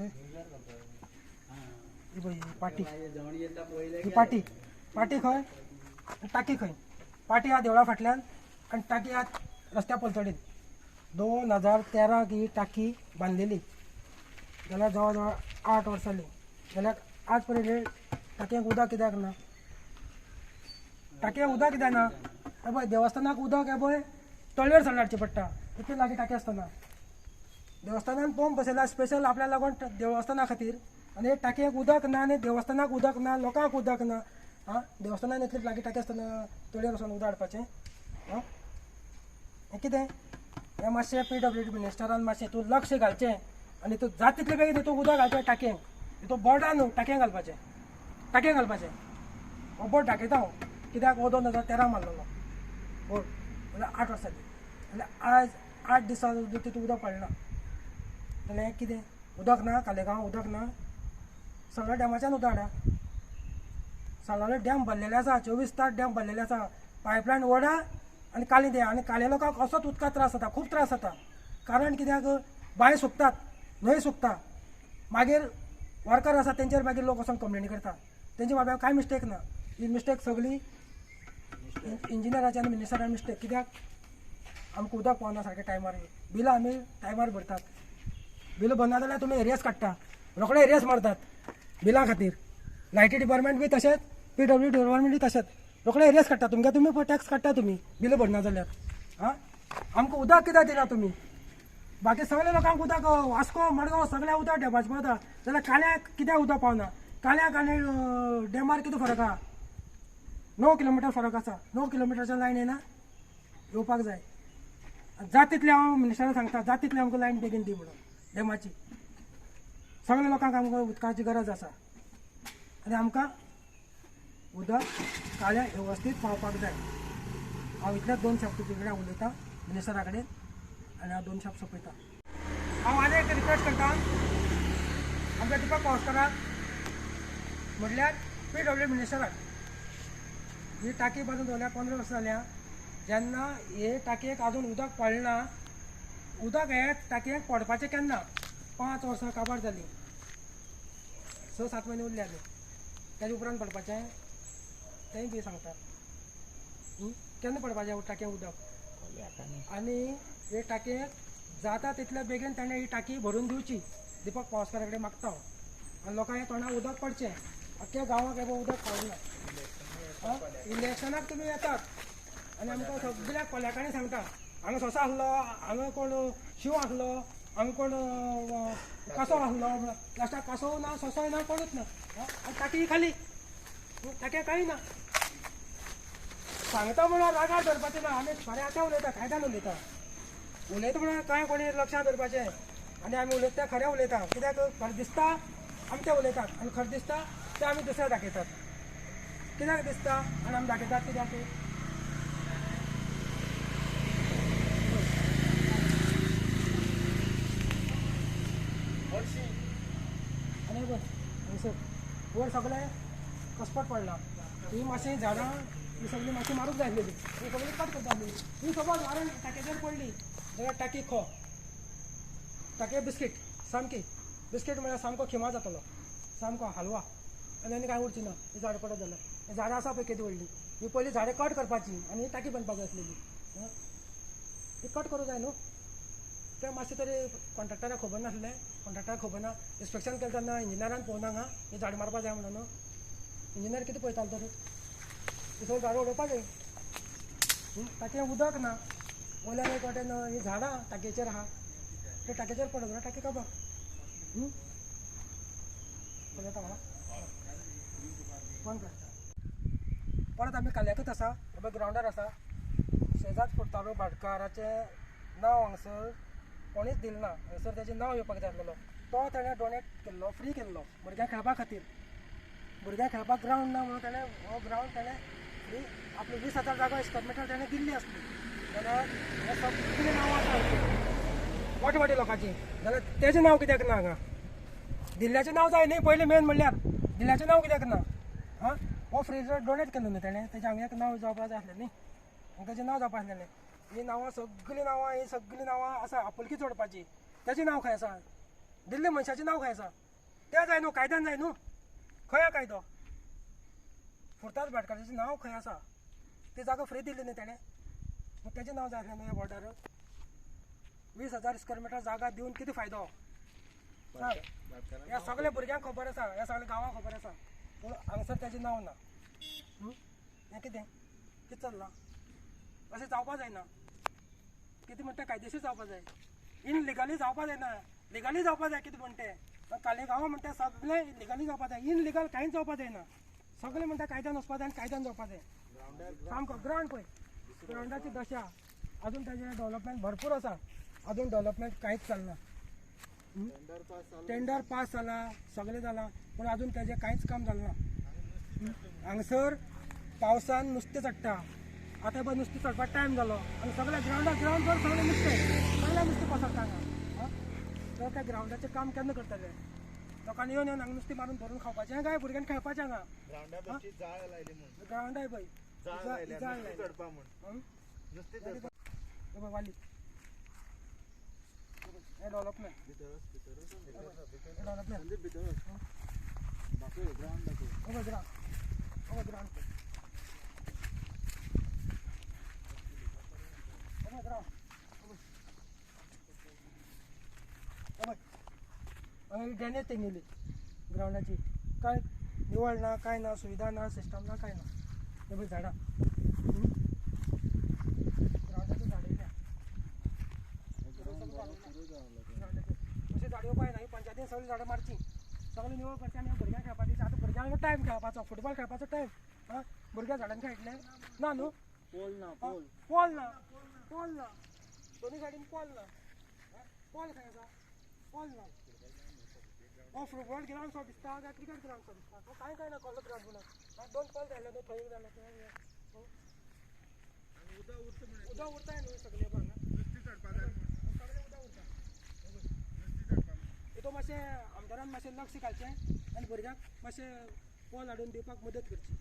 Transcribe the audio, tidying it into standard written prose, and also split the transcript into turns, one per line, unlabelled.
okay ही पळय ही पाटी ही पाटी पाटी खंय टाकी खंय पाटी ह्या देवळा फाटल्यान आनी टाकी ह्या रस्त्या पलतडीन 2013 ही टाकी बांदलेली जाल्यार जवळ जवळ 8 वर्सां जाली जाल्यार आज पर्यंत टाकयेक उदक कित्याक ना टाकयेक उदक कित्याक ना हे पळय देवस्थानाक उदक हे पळय तळयेर सावन हाडचें पडटा इतली लागीं टाकी आसतना देवस्थानान पंप बसयला स्पेशल आपल्याक लागून देवस्थाना खातीर आनी टाकयेक उदक ना आनी देवस्थानाक उदक ना लोकांक उदक ना हां देवस्थानान इतली लागीं टाकी आसतना तळयेर वचून उदक हाडपाचें हां हें कितें हें मातशें PWD मिनिस्टरान मातशें तूं लक्ष घालचें आनी तूं जाता तितले बेगीन हितून उदक घालचें टाकयेक हितून बोर्डान न्हू टाकयेक घालपाचें हो बोर्ड दाखयता हांव कित्याक हो 2013 मारलेलो बोर्ड जाल्यार 8 वर्सां जाल्यार आज 8 दिसां तितून उदक पडना जाल्यार हें कितें उदक ना कालेगांव उदक ना सगळ्या डॅमाच्यान उदक हाडा सालावले डॅम भरलेले आसा 24 तास डॅम भरलेले आसा पायपलायन ओडा आनी काली द्या आनी काले लोकांक असोच उदकाक त्रास जाता खूब त्रास जाता कारण कित्याक बांय सुकतात न्हंय सुकता मागीर वर्कर आसा तेंचेर मागीर लोक वचून कंप्लेनी करता तेंचे बाबा कांय मिस्टेक ना ही मिस्टेक सगळी इंजिनियराची आनी मिनिस्टरान मिस्टेक कित्याक आमकां उदक पावना सारकें टायमार बिलां आमी टायमार भरतात बिलां भरना जाल्यार तुमी एरियस काडटा रोखडे एरियस मारतात बिलां खातीर लायटी डिपार्टमेंट बी तशेंच PWD डिपार्टमेंट तशेंच रोखडे एरियस काडटा तुमकां तुमी टॅक्स काडटा तुमी बिलां भरना जाल्यार हां आमकां उदक कित्याक दिना तुमी बाकी सगळ्या लोकांक उदक वास्को मडगांव सगळ्या उदक डॅमाचें पडटा जाल्यार काल्याक कित्याक उदक पावना काल्याक आनी डॅमार कितें फरक आहा 9 किलोमिटर फरक आसा 9 किलोमिटरच्या लायन येना येवपाक जाय जाता तितलें हांव मिनिस्टराक सांगता जाता तितलें आमकां लायन बेगीन दी म्हणून डॅमाची सगळ्या लोकांक आमकां उदकाची गरज आसा आनी आमकां उदक काल्या वेवस्थीत पावपाक जाय हांव इतलेच 2 शब्द तुजे कडेन उलयतां मिनिस्टरा कडेन आनी हांव 2 शब्द सोंपयतां हांव आनी एक रिक्वेस्ट करता आमच्या दिपक पावसकाराक म्हटल्यार PWD मिनिस्टराक ही टाकी बांदून दवरल्या 15 वर्सां जाल्या जेन्ना हे टाकयेक आजून उदक पडना उदक हे टाकयेक पडपाचें केन्ना 5 वर्सां काबार जालीं 6-7 म्हयने उरले आले तेजे उपरांत पडपाचें तेंय बी सांगता केन्ना पडपाचें टाकयेक उदक आनी हे टाकयेक जाता तितले बेगीन ताणें ही टाकी भरून दिवची दिपक पावसकारा कडेन मागता हांव आनी लोकांक हे तोंडाक उदक पडचें अख्ख्या गांवाक हे उदक पावना इलेक्शनाक तुमी येतात आनी आमकां सगळ्याक कोल्याकांनी सांगता हांगा सोंसो आसलो हांगा कोण शिव आसलो हांगा कोण कासो आसलो लास्टाक कासो ना सोंसोय ना कोणूच ना आनी टाकी खाली टाक्या कांय ना सांगता म्हणून रागार धरपाचें ना आमी खरें आतां उलयता कायद्यान उलयता म्हणून कांय कोणी लक्षांत धरपाचें आनी आमी उलयता तें खरें उलयता कित्याक खरें दिसता आमी तें उलयतात आनी खरें दिसता तें आमी दुसऱ्या दाखयतात कित्याक दिसता आनी आमी दाखयतात कित्याक आनी हांगसर वयर सगळें कसपट पडला ही मातशी झाडां ही सगळी मातशी मारूंक जाय आसलेली ही सगळी कट करता आसलेली ही सपोज मारून टाकयेचेर पडली जाल्यार टाकी खो टाकये बिस्कीट सामकी बिस्कीट म्हळ्यार सामको खिमा जातलो सामको हलवा आनी आनी कांय उरची ना ही झाडां पडत जाल्यार ही झाडां आसा पळय केदी व्हडली ही पयलीं झाडां कट करपाची आनी ही टाकी बांदपाक जाय आसलेली ही कट करूं जाय न्हू तें मातशें तरी कॉन्ट्रॅक्टराक खबर नासलें कॉन्ट्रॅक्टराक खबर ना इन्स्पेक्शन केलें तेन्ना इंजिनियरान पळोवना हांगा ही झाडां मारपा जाय म्हणून इंजिनियर कितें पळयतालो तर ही सगळी झाडां उडोवपाक जाय टाकयेक उदक ना वयल्यान एक वाटेन ही झाडां टाकयेचेर आहा ते टाकयेचेर पडत ना टाकी काबार पळयता म्हाका फोन कर परत आमी काल्याकूच आसा पळय ग्रावंडार आसा शेजाद फुटतालो भाटकाराचें नांव हांगसर कोणीच दिलें ना हांगसर तेजें नांव येवपाक जाय आसलेलो तो ताणें डोनेट केल्लो फ्री केल्लो भुरग्यांक खेळपा खातीर भुरग्यांक खेळपाक ग्रावंड ना म्हणून ताणें हो ग्रावंड ताणें फ्री आपली 20,000 जागा एस्टिमेटार ताणें दिल्ली आसली जाल्यार हे सगळीं नांवां आसा मोठे मोठे लोकांची जाल्यार तेजें नांव कित्याक ना हांगा दिल्ल्याचें नांव जाय न्ही पयलीं मेन म्हणल्यार दिल्ल्याचें नांव कित्याक ना हां हो फ्री डोनेट केल्लो न्ही ताणें तेजें हांगा एक नांव जावपाक जाय आसलें न्ही तेजें नांव जावपाक आसलें ही सगळीं नांवां आसा आपुलकी जोडपाची तेजें नांव खंय आसा दिल्ली मनशाचें नांव खंय आसा तें जाय न्हू कायद्यान जाय न्हू खंय हा कायदो फुर्तास भाटकाराचें नांव खंय आसा ती जागा फ्री दिल्ली न्ही तेणें मग तेजें नांव जाय न्हू ह्या बॉर्डार 20,000 स्क्वेअर मिटर जागा दिवन कितें फायदो सांग ह्या सगळ्या भुरग्यांक खबर आसा ह्या सगळ्या गांवांक खबर आसा पूण हांगसर तेजें नांव ना हें कितें चल्लां अशें जावपा जायना कितें म्हणटा कायदेशीर जावपा जाय इनलिगली जावपा जायना लिगली जावपा जाय कितें म्हणटा कालेगांवां म्हणटा सगळें लिगली जावपा जाय इनलिगल कांयच जावपा जायना सगळें म्हणटा कायद्यान वचपा जाय आनी कायद्यान जावपा जाय सामको ग्रावंड पळय ग्रावंडाची दशा अजून तेजें डेव्हलपमेंट भरपूर आसा अजून डेव्हलपमेंट कांयच चलना टेंडर पास जाला सगळें जालां पूण अजून तेजें कांयच काम जालें ना हांगसर पावसान नुस्तें चडटा आतां पळय नुस्तें चडपाक टायम जालो आनी सगळ्या ग्रावंडार सगळें नुस्तें पसरता हांगा तर त्या ग्रावंडाचें काम केन्ना करतले लोकांनी येवन हांगा नुस्तें मारून धरून खावपाचें काय भुरग्यांनी खेळपाचें हांगा ग्रावंडाय पळय वाली हे डेव्हलपमेंट ड्रेनेज तेंगेली ग्रावंडाची काय निवळ ना काय ना सुविधा ना सिस्टम ना काय ना हे पळय झाडां ग्रावंडाची झाडां येयल्या अशी झाडां पाय ना पंचायतीन सगळीं झाडां मारची सगळें निवळ करचें आनी भुरग्यांक खेळपाचें आतां भुरग्यांक टायम खेळपाचो फुटबॉल खेळपाचो टायम आं भुरग्या झाडांनी खेळटले ना न्हू पोल ना दोनी सायडीन पोल ना पोल खंय आसा पोल ना हो फुटबॉल ग्रावंड सो दिसता काय क्रिकेट ग्रावंड सो दिसता तो काय ना कसलो ग्रावंड म्हणून 2 पोल जाले न्हू थंय जाले उदक उरताय न्हू सगळे भांगा सगळें उदक उरता हितून मातशें आमदारान मातशें लक्ष घालचें आनी भुरग्यांक मातशें पोल हाडून दिवपाक मदत करची